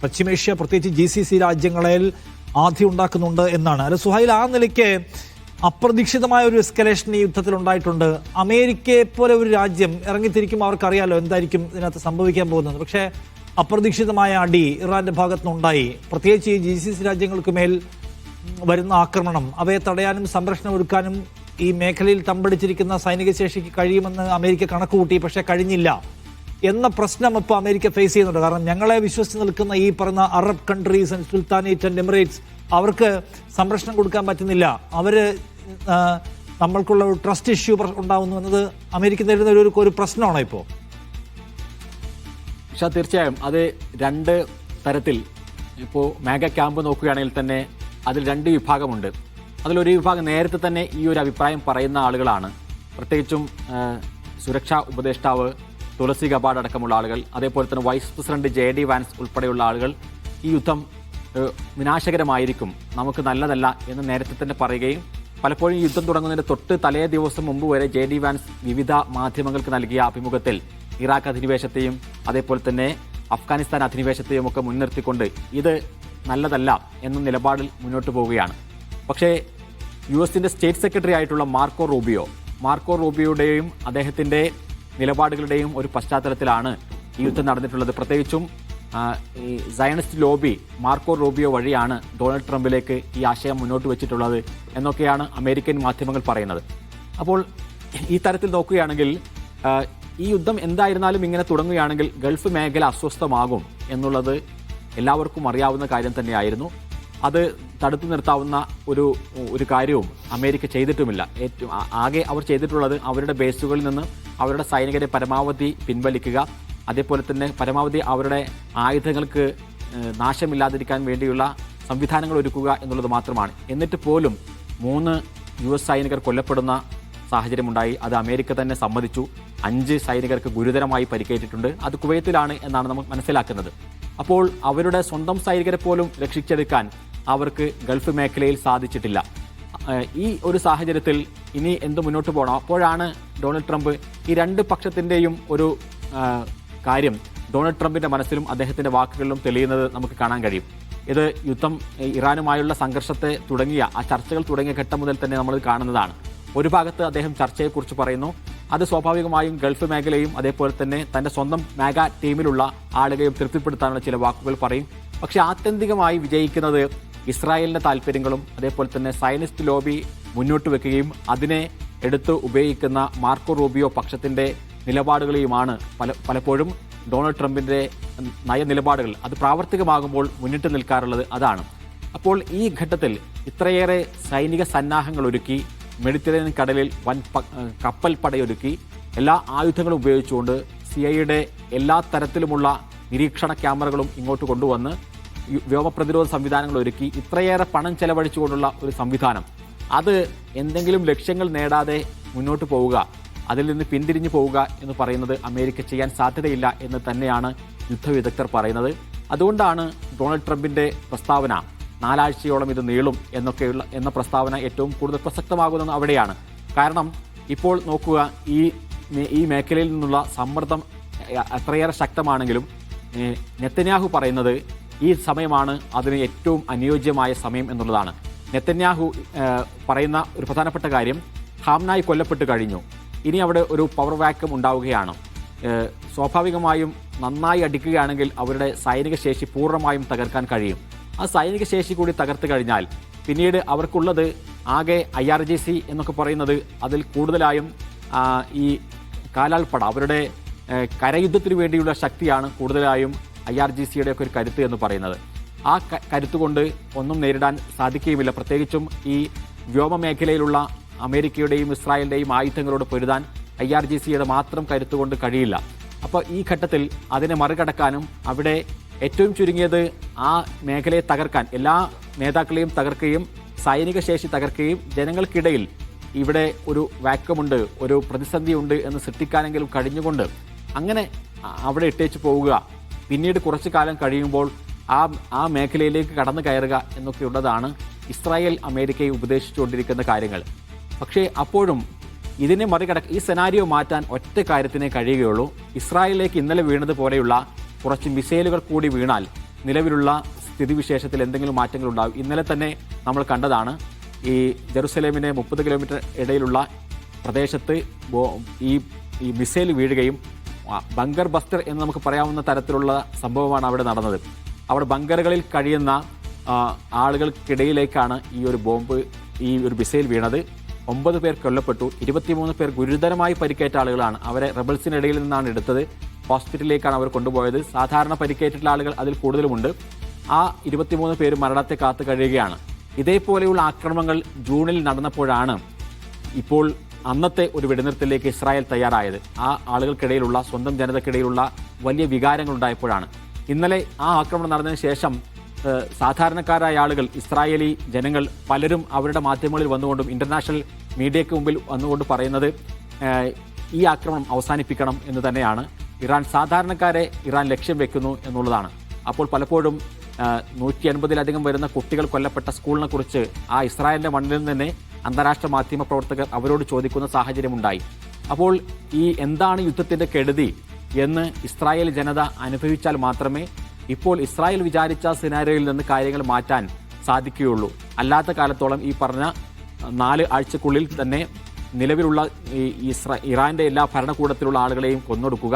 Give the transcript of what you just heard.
പശ്ചിമേഷ്യ പ്രത്യേകിച്ച് GCC രാജ്യങ്ങളിൽ ആദ്യം ഉണ്ടാക്കുന്നുണ്ട് എന്നാണ്. അല്ല സുഹൈൽ, ആ നിലയ്ക്ക് അപ്രതീക്ഷിതമായ ഒരു എസ്കലേഷൻ ഈ യുദ്ധത്തിൽ ഉണ്ടായിട്ടുണ്ട്. അമേരിക്കയെ പോലെ ഒരു രാജ്യം ഇറങ്ങിത്തിരിക്കുമ്പോൾ അവർക്കറിയാലോ എന്തായിരിക്കും ഇതിനകത്ത് സംഭവിക്കാൻ പോകുന്നത്. പക്ഷേ അപ്രതീക്ഷിതമായ അടി ഇറാന്റെ ഭാഗത്തുനിന്നുണ്ടായി. പ്രത്യേകിച്ച് ഈ GCC രാജ്യങ്ങൾക്ക് മേൽ വരുന്ന ആക്രമണം, അവയെ തടയാനും സംരക്ഷണം ഒരുക്കാനും ഈ മേഖലയിൽ തമ്പടിച്ചിരിക്കുന്ന സൈനിക ശേഷിക്ക് കഴിയുമെന്ന് അമേരിക്ക കണക്കുകൂട്ടി. പക്ഷേ കഴിഞ്ഞില്ല എന്ന പ്രശ്നം ഇപ്പോൾ അമേരിക്ക ഫേസ് ചെയ്യുന്നുണ്ട്. കാരണം ഞങ്ങളെ വിശ്വസിച്ച് നിൽക്കുന്ന ഈ പറഞ്ഞ Arab countries and sultanate and Emirates അവർക്ക് സംരക്ഷണം കൊടുക്കാൻ പറ്റുന്നില്ല. നമ്മൾക്കുള്ള ഒരു ട്രസ്റ്റ് ഇഷ്യൂ ഉണ്ടാവുന്നു എന്നത് അമേരിക്ക നേരിടുന്ന ഒരു പ്രശ്നമാണോ ഇപ്പോൾ? പക്ഷേ തീർച്ചയായും അത് രണ്ട് തരത്തിൽ. ഇപ്പോൾ മേഗ ക്യാമ്പ് നോക്കുകയാണെങ്കിൽ തന്നെ അതിൽ രണ്ട് വിഭാഗമുണ്ട്. അതിലൊരു വിഭാഗം നേരത്തെ തന്നെ ഈ ഒരു അഭിപ്രായം പറയുന്ന ആളുകളാണ്. പ്രത്യേകിച്ചും സുരക്ഷാ ഉപദേഷ്ടാവ് തുളസി ഗബാർഡ് അടക്കമുള്ള ആളുകൾ, അതേപോലെ തന്നെ വൈസ് പ്രസിഡന്റ് JD വാൻസ് ഉൾപ്പെടെയുള്ള ആളുകൾ ഈ യുദ്ധം വിനാശകരമായിരിക്കും, നമുക്ക് നല്ലതല്ല എന്ന് നേരത്തെ തന്നെ പറയുകയും പലപ്പോഴും ഈ യുദ്ധം തുടങ്ങുന്നതിന് തൊട്ട് തലേ ദിവസം മുമ്പ് വരെ JD വാൻസ് വിവിധ മാധ്യമങ്ങൾക്ക് നൽകിയ അഭിമുഖത്തിൽ ഇറാഖ് അധിനിവേശത്തെയും അതേപോലെ തന്നെ അഫ്ഗാനിസ്ഥാൻ അധിനിവേശത്തെയും ഒക്കെ മുൻനിർത്തിക്കൊണ്ട് ഇത് നല്ലതല്ല എന്ന നിലപാടിൽ മുന്നോട്ട് പോവുകയാണ്. പക്ഷേ US സ്റ്റേറ്റ് സെക്രട്ടറി ആയിട്ടുള്ള മാർക്കോ റൂബിയോയുടെയും അദ്ദേഹത്തിൻ്റെ നിലപാടുകളുടെയും ഒരു പശ്ചാത്തലത്തിലാണ് ഈ യുദ്ധം നടന്നിട്ടുള്ളത്. പ്രത്യേകിച്ചും ഈ സയനിസ്റ്റ് ലോബി മാർക്കോ റൂബിയോ വഴിയാണ് ഡൊണാൾഡ് ട്രംപിലേക്ക് ഈ ആശയം മുന്നോട്ട് വെച്ചിട്ടുള്ളത് എന്നൊക്കെയാണ് അമേരിക്കൻ മാധ്യമങ്ങൾ പറയുന്നത്. അപ്പോൾ ഈ തരത്തിൽ നോക്കുകയാണെങ്കിൽ ഈ യുദ്ധം എന്തായിരുന്നാലും ഇങ്ങനെ തുടങ്ങുകയാണെങ്കിൽ ഗൾഫ് മേഖല അസ്വസ്ഥമാകും എന്നുള്ളത് എല്ലാവർക്കും അറിയാവുന്ന കാര്യം തന്നെയായിരുന്നു. അത് തടുത്തു നിർത്താവുന്ന ഒരു കാര്യവും അമേരിക്ക ചെയ്തിട്ടുമില്ല. ആകെ അവർ ചെയ്തിട്ടുള്ളത് അവരുടെ ബേസുകളിൽ നിന്ന് അവരുടെ സൈനികരെ പരമാവധി പിൻവലിക്കുക, അതേപോലെ തന്നെ പരമാവധി അവരുടെ ആയുധങ്ങൾക്ക് നാശമില്ലാതിരിക്കാൻ വേണ്ടിയുള്ള സംവിധാനങ്ങൾ ഒരുക്കുക എന്നുള്ളത് മാത്രമാണ്. എന്നിട്ട് പോലും 3 US സൈനികർ കൊല്ലപ്പെടുന്ന സാഹചര്യമുണ്ടായി. അത് അമേരിക്ക തന്നെ സമ്മതിച്ചു. 5 സൈനികർക്ക് ഗുരുതരമായി പരിക്കേറ്റിട്ടുണ്ട്. അത് കുവൈത്തിലാണ് എന്നാണ് നമുക്ക് മനസ്സിലാക്കുന്നത്. അപ്പോൾ അവരുടെ സ്വന്തം സൈനികരെ പോലും രക്ഷിച്ചെടുക്കാൻ അവർക്ക് ഗൾഫ് മേഖലയിൽ സാധിച്ചിട്ടില്ല. ഈ ഒരു സാഹചര്യത്തിൽ ഇനി എന്ത് മുന്നോട്ട് പോകണം? അപ്പോഴാണ് ഡൊണാൾഡ് ട്രംപ് ഈ രണ്ട് പക്ഷത്തിൻ്റെയും ഒരു കാര്യം ഡൊണാൾഡ് ട്രംപിൻ്റെ മനസ്സിലും അദ്ദേഹത്തിൻ്റെ വാക്കുകളിലും തെളിയുന്നത് നമുക്ക് കാണാൻ കഴിയും. ഇത് യുദ്ധം ഇറാനുമായുള്ള സംഘർഷത്തെ തുടങ്ങിയ ആ ചർച്ചകൾ തുടങ്ങിയ ഘട്ടം മുതൽ തന്നെ നമ്മൾ കാണുന്നതാണ്. ഒരു ഭാഗത്ത് അദ്ദേഹം ചർച്ചയെക്കുറിച്ച് പറയുന്നു. അത് സ്വാഭാവികമായും ഗൾഫ് മേഖലയും അതേപോലെ തന്നെ തൻ്റെ സ്വന്തം മേഗ ടീമിലുള്ള ആളുകളെയും തൃപ്തിപ്പെടുത്താനുള്ള ചില വാക്കുകൾ പറയും. പക്ഷേ ആത്യന്തികമായി വിജയിക്കുന്നത് ഇസ്രായേലിൻ്റെ താല്പര്യങ്ങളും അതേപോലെ തന്നെ സയനിസ്റ്റ് ലോബി മുന്നോട്ട് വെക്കുകയും അതിനെ എടുത്ത് ഉപയോഗിക്കുന്ന മാർക്കോ റൂബിയോ പക്ഷത്തിൻ്റെ നിലപാടുകളെയുമാണ് പലപ്പോഴും ഡൊണാൾഡ് ട്രംപിൻ്റെ നയനിലപാടുകൾ അത് പ്രാവർത്തികമാകുമ്പോൾ മുന്നിട്ട് നിൽക്കാറുള്ളത് അതാണ്. അപ്പോൾ ഈ ഘട്ടത്തിൽ ഇത്രയേറെ സൈനിക സന്നാഹങ്ങൾ ഒരുക്കി, മെഡിറ്ററേനിയൻ കടലിൽ വൻ കപ്പൽ പടയൊരുക്കി, എല്ലാ ആയുധങ്ങളും ഉപയോഗിച്ചുകൊണ്ട് CIA എല്ലാ തരത്തിലുമുള്ള നിരീക്ഷണ ക്യാമറകളും ഇങ്ങോട്ട് കൊണ്ടുവന്ന് വ്യോമ പ്രതിരോധ സംവിധാനങ്ങൾ ഒരുക്കി, ഇത്രയേറെ പണം ചെലവഴിച്ചുകൊണ്ടുള്ള ഒരു സംവിധാനം അത് എന്തെങ്കിലും ലക്ഷ്യങ്ങൾ നേടാതെ മുന്നോട്ട് പോവുക, അതിൽ നിന്ന് പിന്തിരിഞ്ഞു പോവുക എന്ന് പറയുന്നത് അമേരിക്ക ചെയ്യാൻ സാധ്യതയില്ല എന്ന് തന്നെയാണ് യുദ്ധവിദഗ്ധർ പറയുന്നത്. അതുകൊണ്ടാണ് ഡൊണാൾഡ് ട്രംപിൻ്റെ പ്രസ്താവന 4 ആഴ്ചയോളം ഇത് നീളും എന്ന പ്രസ്താവന ഏറ്റവും കൂടുതൽ പ്രസക്തമാകുന്നത് അവിടെയാണ്. കാരണം ഇപ്പോൾ നോക്കുക, ഈ മേഖലയിൽ നിന്നുള്ള സമ്മർദ്ദം അത്രയേറെ ശക്തമാണെങ്കിലും നെതന്യാഹു പറയുന്നത് ഈ സമയമാണ് അതിന് ഏറ്റവും അനുയോജ്യമായ സമയം എന്നുള്ളതാണ്. നെതന്യാഹു പറയുന്ന ഒരു പ്രധാനപ്പെട്ട കാര്യം, ഖാംനായി കൊല്ലപ്പെട്ട് കഴിഞ്ഞു, ഇനി അവിടെ ഒരു പവർ വാക്യൂം ഉണ്ടാവുകയാണ്. സ്വാഭാവികമായും നന്നായി അടിക്കുകയാണെങ്കിൽ അവരുടെ സൈനിക ശേഷി പൂർണ്ണമായും തകർക്കാൻ കഴിയും. ആ സൈനിക ശേഷി കൂടി തകർത്ത് കഴിഞ്ഞാൽ പിന്നീട് അവർക്കുള്ളത് ആകെ IRGC എന്നൊക്കെ പറയുന്നത് അതിൽ കൂടുതലായും ഈ കാലാൾപ്പട അവരുടെ കരയുദ്ധത്തിന് വേണ്ടിയുള്ള ശക്തിയാണ് കൂടുതലായും IRGCയുടെ ഒക്കെ ഒരു കരുത്ത് എന്ന് പറയുന്നത്. ആ കരുത്തുകൊണ്ട് ഒന്നും നേരിടാൻ സാധിക്കുകയുമില്ല. പ്രത്യേകിച്ചും ഈ വ്യോമ മേഖലയിലുള്ള അമേരിക്കയുടെയും ഇസ്രായേലിൻ്റെയും ആയുധങ്ങളോട് പൊരുതാൻ IRGCയുടെ മാത്രം കരുത്തുകൊണ്ട് കഴിയില്ല. അപ്പോൾ ഈ ഘട്ടത്തിൽ അതിനെ മറികടക്കാനും അവിടെ ഏറ്റവും ചുരുങ്ങിയത് ആ മേഖലയെ തകർക്കാൻ എല്ലാ നേതാക്കളെയും തകർക്കുകയും സൈനിക ശേഷി തകർക്കുകയും ജനങ്ങൾക്കിടയിൽ ഇവിടെ ഒരു വാക്വമുണ്ട്, ഒരു പ്രതിസന്ധിയുണ്ട് എന്ന് സൃഷ്ടിക്കാനെങ്കിലും കഴിഞ്ഞുകൊണ്ട് അങ്ങനെ അവിടെ ഇട്ടേച്ച് പോവുക, പിന്നീട് കുറച്ചു കാലം കഴിയുമ്പോൾ ആ മേഖലയിലേക്ക് കടന്നു കയറുക എന്നൊക്കെയുള്ളതാണ് ഇസ്രായേൽ അമേരിക്കയെ ഉപദേശിച്ചുകൊണ്ടിരിക്കുന്ന കാര്യങ്ങൾ. പക്ഷേ അപ്പോഴും ഇതിനെ ഈ സെനാരിയോ മാറ്റാൻ ഒറ്റ കാര്യത്തിനേ കഴിയുകയുള്ളൂ. ഇസ്രായേലിലേക്ക് ഇന്നലെ വീണതുപോലെയുള്ള കുറച്ച് മിസൈലുകൾ കൂടി വീണാൽ നിലവിലുള്ള സ്ഥിതിവിശേഷത്തിൽ എന്തെങ്കിലും മാറ്റങ്ങൾ ഉണ്ടാകും. ഇന്നലെ തന്നെ നമ്മൾ കണ്ടതാണ് ഈ ജെറുസലേമിന് 30 കിലോമീറ്റർ ഇടയിലുള്ള പ്രദേശത്ത് ഈ മിസൈൽ വീഴുകയും ബങ്കർ ബസ്റ്റർ എന്ന് നമുക്ക് പറയാവുന്ന തരത്തിലുള്ള സംഭവമാണ് അവിടെ നടന്നത്. അവിടെ ബങ്കറുകളിൽ കഴിയുന്ന ആളുകൾക്കിടയിലേക്കാണ് ഈ ഒരു മിസൈൽ വീണത്. 9 പേർ കൊല്ലപ്പെട്ടു, 23 പേർ ഗുരുതരമായി പരിക്കേറ്റ ആളുകളാണ്. അവരെ റബൽസിനിടയിൽ നിന്നാണ് എടുത്തത്, ഹോസ്പിറ്റലിലേക്കാണ് അവർ കൊണ്ടുപോയത്. സാധാരണ പരിക്കേറ്റിട്ടുള്ള ആളുകൾ അതിൽ കൂടുതലുമുണ്ട്. ആ 23 പേര് മരണത്തെ കാത്തു കഴിയുകയാണ്. ഇതേപോലെയുള്ള ആക്രമണങ്ങൾ ജൂണിൽ നടന്നപ്പോഴാണ് ഇപ്പോൾ അന്നത്തെ ഒരു വെടിനിർത്തലിലേക്ക് ഇസ്രായേൽ തയ്യാറായത്. ആ ആളുകൾക്കിടയിലുള്ള, സ്വന്തം ജനതയ്ക്കിടയിലുള്ള വലിയ വികാരങ്ങൾ ഉണ്ടായപ്പോഴാണ്. ഇന്നലെ ആ ആക്രമണം നടന്നതിന് ശേഷം സാധാരണക്കാരായ ആളുകൾ, ഇസ്രായേലി ജനങ്ങൾ പലരും അവരുടെ മാധ്യമങ്ങളിൽ വന്നുകൊണ്ടും ഇന്റർനാഷണൽ മീഡിയയ്ക്ക് മുമ്പിൽ വന്നുകൊണ്ട് പറയുന്നത് ഈ ആക്രമണം അവസാനിപ്പിക്കണം എന്ന് തന്നെയാണ്. സാധാരണക്കാരെ ഇറാൻ ലക്ഷ്യം വെക്കുന്നു എന്നുള്ളതാണ്. അപ്പോൾ പലപ്പോഴും 150-ലധികം വരുന്ന കുട്ടികൾ കൊല്ലപ്പെട്ട സ്കൂളിനെ കുറിച്ച് ആ ഇസ്രായേലിന്റെ മണ്ണിൽ നിന്ന് തന്നെ അന്താരാഷ്ട്ര മാധ്യമ പ്രവർത്തകർ അവരോട് ചോദിക്കുന്ന സാഹചര്യമുണ്ടായി. അപ്പോൾ ഈ എന്താണ് യുദ്ധത്തിന്റെ കെടുതി എന്ന് ഇസ്രായേൽ ജനത അനുഭവിച്ചാൽ മാത്രമേ ഇപ്പോൾ ഇസ്രായേൽ വിചാരിച്ച സിനാരിയോയിൽ നിന്ന് കാര്യങ്ങൾ മാറ്റാൻ സാധിക്കുകയുള്ളൂ. അല്ലാത്ത കാലത്തോളം ഈ പറഞ്ഞ 4 ആഴ്ചക്കുള്ളിൽ തന്നെ നിലവിലുള്ള ഇറാന്റെ എല്ലാ ഭരണകൂടത്തിലുള്ള ആളുകളെയും കൊന്നൊടുക്കുക,